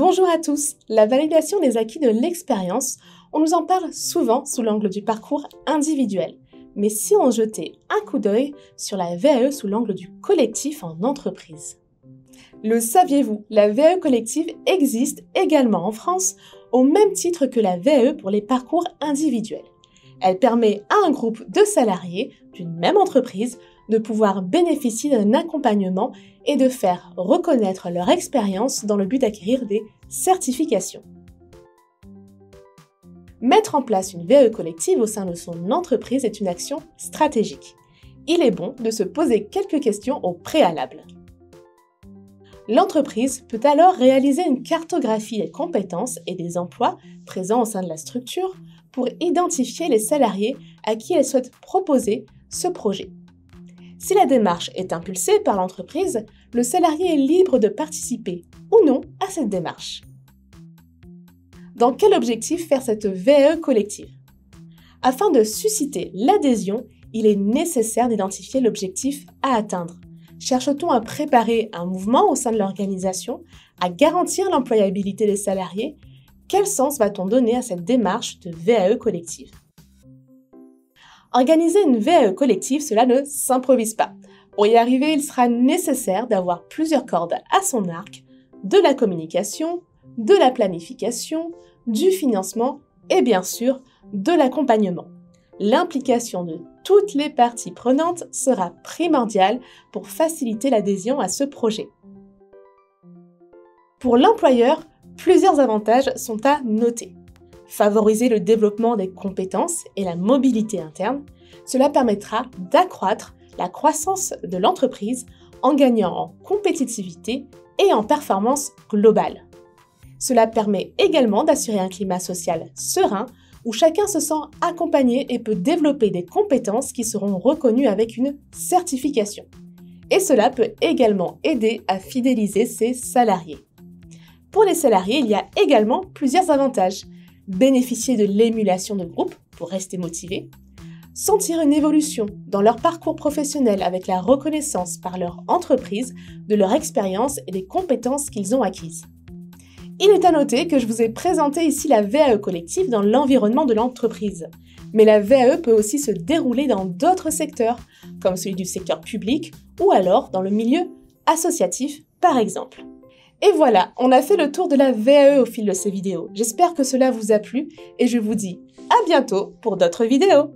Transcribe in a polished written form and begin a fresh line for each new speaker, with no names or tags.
Bonjour à tous! La validation des acquis de l'expérience, on nous en parle souvent sous l'angle du parcours individuel. Mais si on jetait un coup d'œil sur la VAE sous l'angle du collectif en entreprise? Le saviez-vous? La VAE collective existe également en France, au même titre que la VAE pour les parcours individuels. Elle permet à un groupe de salariés d'une même entreprise de pouvoir bénéficier d'un accompagnement et de faire reconnaître leur expérience dans le but d'acquérir des certifications. Mettre en place une VAE collective au sein de son entreprise est une action stratégique. Il est bon de se poser quelques questions au préalable. L'entreprise peut alors réaliser une cartographie des compétences et des emplois présents au sein de la structure pour identifier les salariés à qui elle souhaite proposer ce projet. Si la démarche est impulsée par l'entreprise, le salarié est libre de participer ou non à cette démarche. Dans quel objectif faire cette VAE collective? Afin de susciter l'adhésion, il est nécessaire d'identifier l'objectif à atteindre. Cherche-t-on à préparer un mouvement au sein de l'organisation, à garantir l'employabilité des salariés? Quel sens va-t-on donner à cette démarche de VAE collective? Organiser une VAE collective, cela ne s'improvise pas. Pour y arriver, il sera nécessaire d'avoir plusieurs cordes à son arc, de la communication, de la planification, du financement et bien sûr de l'accompagnement. L'implication de toutes les parties prenantes sera primordiale pour faciliter l'adhésion à ce projet. Pour l'employeur, plusieurs avantages sont à noter. Favoriser le développement des compétences et la mobilité interne, cela permettra d'accroître la croissance de l'entreprise en gagnant en compétitivité et en performance globale. Cela permet également d'assurer un climat social serein où chacun se sent accompagné et peut développer des compétences qui seront reconnues avec une certification. Et cela peut également aider à fidéliser ses salariés. Pour les salariés, il y a également plusieurs avantages. Bénéficier de l'émulation de groupe pour rester motivés, sentir une évolution dans leur parcours professionnel avec la reconnaissance par leur entreprise de leur expérience et des compétences qu'ils ont acquises. Il est à noter que je vous ai présenté ici la VAE collective dans l'environnement de l'entreprise. Mais la VAE peut aussi se dérouler dans d'autres secteurs, comme celui du secteur public ou alors dans le milieu associatif par exemple. Et voilà, on a fait le tour de la VAE au fil de ces vidéos. J'espère que cela vous a plu et je vous dis à bientôt pour d'autres vidéos.